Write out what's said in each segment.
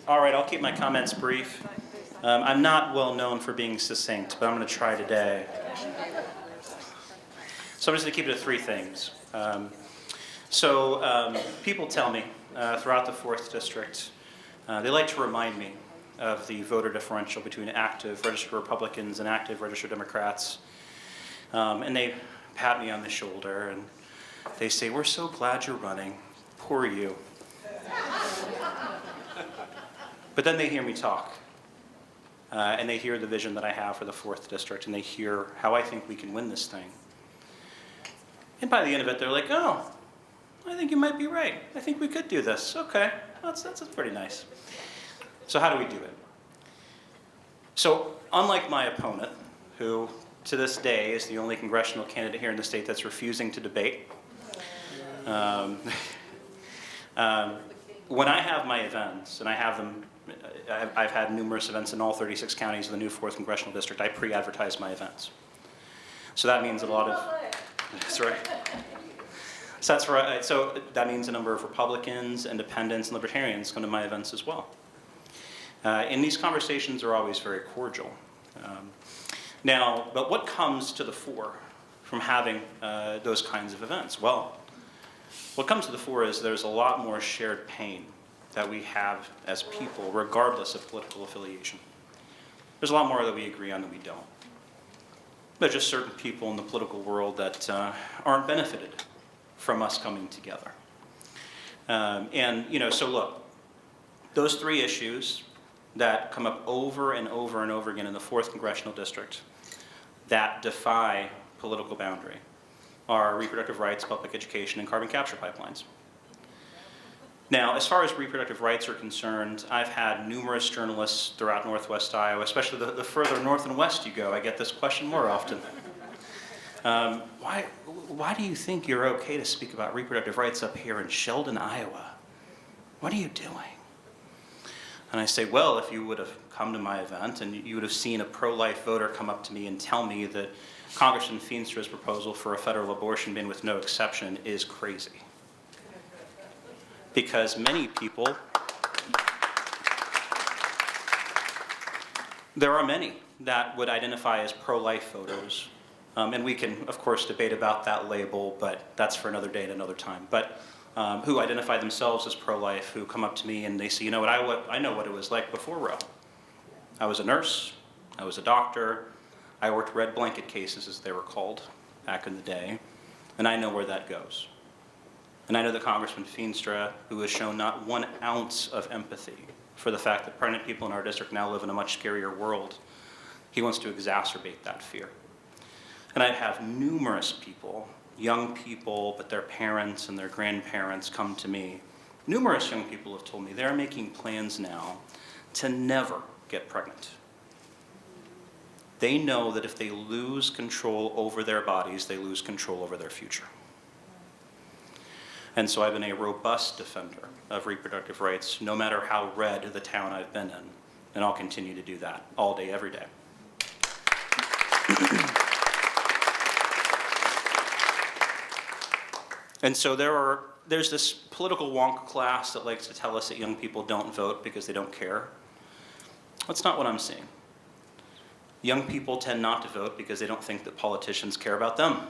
All right, I'll keep my comments brief. I'm not well known for being succinct, but I'm going to try today. So I'm just going to keep it to three things. People tell me throughout the 4th District, they like to remind me of the voter differential between active registered Republicans and active registered Democrats. And they pat me on the shoulder and they say, "We're so glad you're running. Poor you." But then they hear me talk. And they hear the vision that I have for the 4th District, and they hear how I think we can win this thing. And by the end of it, they're like, "Oh, I think you might be right. I think we could do this. Okay, that's pretty nice." So how do we do it? So unlike my opponent, who to this day is the only congressional candidate here in the state that's refusing to debate, when I have my events, and I have them, I've had numerous events in all 36 counties of the new 4th Congressional District, I pre-advertise my events. So that means a lot of, that's right. So that's right. So that means a number of Republicans, Independents, and Libertarians come to my events as well. And these conversations are always very cordial. But what comes to the fore from having those kinds of events? Well, what comes to the fore is there's a lot more shared pain that we have as people, regardless of political affiliation. There's a lot more that we agree on than we don't. There's just certain people in the political world that aren't benefited from us coming together. So look, those three issues that come up over and over and over again in the 4th Congressional District that defy political boundary are reproductive rights, public education, and carbon capture pipelines. Now, as far as reproductive rights are concerned, I've had numerous journalists throughout Northwest Iowa, especially the further north and west you go, I get this question more often. Why do you think you're okay to speak about reproductive rights up here in Sheldon, Iowa? What are you doing? And I say, well, if you would have come to my event and you would have seen a pro-life voter come up to me and tell me that Congressman Feenstra's proposal for a federal abortion ban with no exception is crazy. Because many people, there are many that would identify as pro-life voters. And we can, of course, debate about that label, but that's for another day and another time. But who identify themselves as pro-life, who come up to me and they say, you know what, I know what it was like before Roe. I was a nurse, I was a doctor, I worked red blanket cases, as they were called back in the day, and I know where that goes. And I know that Congressman Feenstra, who has shown not 1 ounce of empathy for the fact that pregnant people in our district now live in a much scarier world, he wants to exacerbate that fear. And I have numerous people, young people, but their parents and their grandparents come to me. Numerous young people have told me they're making plans now to never get pregnant. They know that if they lose control over their bodies, they lose control over their future. And so I've been a robust defender of reproductive rights, no matter how red the town I've been in. And I'll continue to do that all day, every day. And so there's this political wonk class that likes to tell us that young people don't vote because they don't care. That's not what I'm seeing. Young people tend not to vote because they don't think that politicians care about them.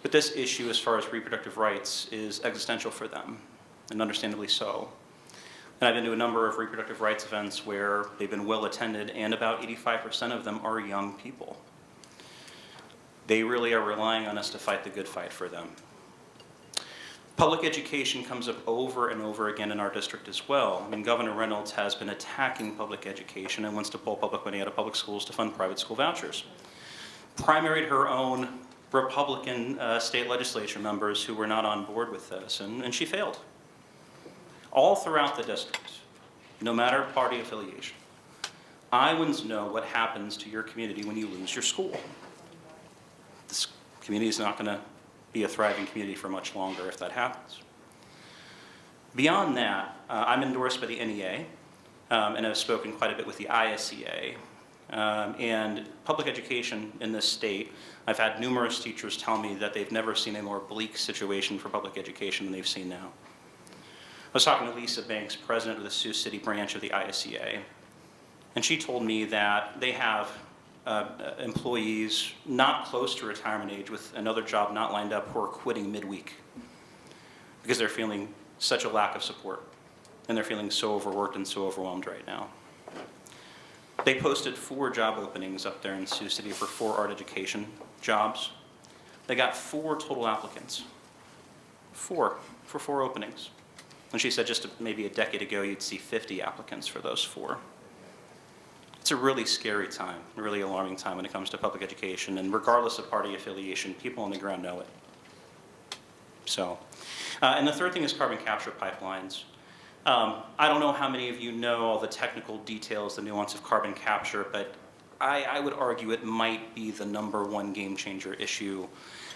But this issue, as far as reproductive rights, is existential for them, and understandably so. And I've been to a number of reproductive rights events where they've been well attended, and about 85% of them are young people. They really are relying on us to fight the good fight for them. Public education comes up over and over again in our district as well. I mean, Governor Reynolds has been attacking public education and wants to pull public money out of public schools to fund private school vouchers. Primaried her own Republican state legislature members who were not on board with this, and she failed. All throughout the district, no matter party affiliation, Iowans know what happens to your community when you lose your school. This community is not going to be a thriving community for much longer if that happens. Beyond that, I'm endorsed by the NEA, and I've spoken quite a bit with the ISEA. And public education in this state, I've had numerous teachers tell me that they've never seen a more bleak situation for public education than they've seen now. was talking to Lisa Banks, president of the Sioux City branch of the ISEA, and she told me that they have employees not close to retirement age with another job not lined up who are quitting midweek because they're feeling such a lack of support and they're feeling so overworked and so overwhelmed right now. They posted 4 job openings up there in Sioux City for 4 art education jobs. They got 4 total applicants. 4 for 4 openings. And she said just maybe a decade ago you'd see 50 applicants for those 4. It's a really scary time, a really alarming time when it comes to public education, and regardless of party affiliation, people on the ground know it. So, and the third thing is carbon capture pipelines. I don't know how many of you know all the technical details, the nuance of carbon capture, but I would argue it might be the #1 game changer issue,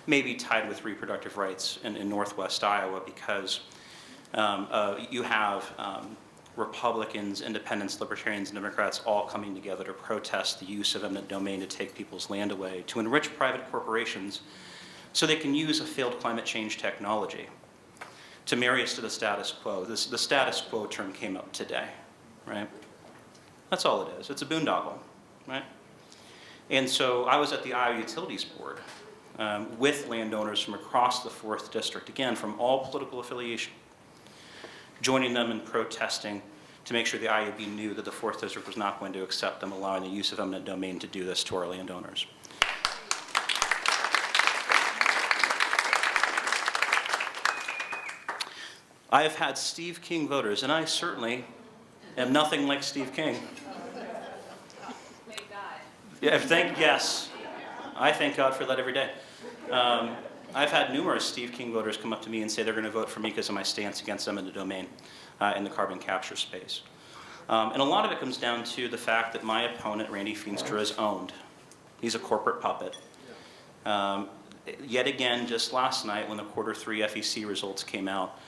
maybe tied with reproductive rights in Northwest Iowa, because you have Republicans, independents, libertarians, and Democrats all coming together to protest the use of eminent domain to take people's land away, to enrich private corporations so they can use a failed climate change technology to marry us to the status quo. The status quo term came up today, right? That's all it is. It's a boondoggle, right? And so I was at the Iowa Utilities Board with landowners from across the 4th District, again, from all political affiliation, joining them in protesting to make sure the IUB knew that the 4th District was not going to accept them allowing the use of eminent domain to do this to our landowners. I have had Steve King voters, and I certainly am nothing like Steve King. Thank God. Yeah, yes. I thank God for that every day. I've had numerous Steve King voters come up to me and say they're going to vote for me because of my stance against eminent domain in the carbon capture space. And a lot of it comes down to the fact that my opponent, Randy Feenstra, is owned. He's a corporate puppet. Yet again, just last night when the Q3 FEC results came out,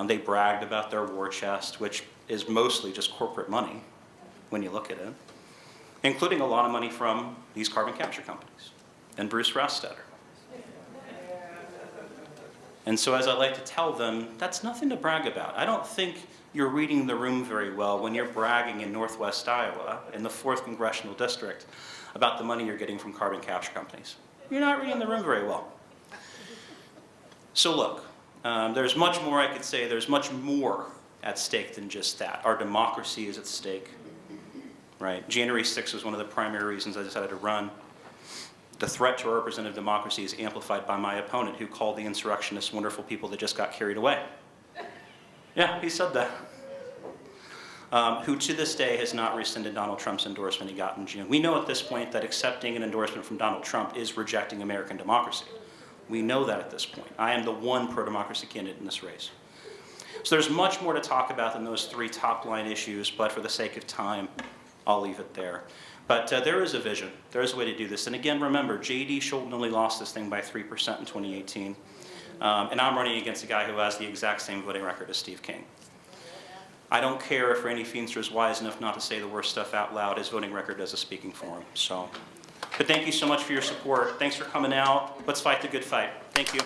they bragged about their war chest, which is mostly just corporate money when you look at it, including a lot of money from these carbon capture companies and Bruce Rostetter. And so as I like to tell them, that's nothing to brag about. I don't think you're reading the room very well when you're bragging in Northwest Iowa, in the 4th Congressional District, about the money you're getting from carbon capture companies. You're not reading the room very well. So look, there's much more I could say. There's much more at stake than just that. Our democracy is at stake, right? January 6th was one of the primary reasons I decided to run. The threat to our representative democracy is amplified by my opponent, who called the insurrectionists wonderful people that just got carried away. Yeah, he said that. Who to this day has not rescinded Donald Trump's endorsement he got in June. We know at this point that accepting an endorsement from Donald Trump is rejecting American democracy. We know that at this point. I am the one pro-democracy candidate in this race. So there's much more to talk about than those 3 top-line issues, but for the sake of time, I'll leave it there. But there is a vision. There is a way to do this. And again, remember, J.D. Scholten only lost this thing by 3% in 2018. And I'm running against a guy who has the exact same voting record as Steve King. I don't care if Randy Feenstra is wise enough not to say the worst stuff out loud. His voting record does a speaking for him. So, but thank you so much for your support. Thanks for coming out. Let's fight the good fight. Thank you.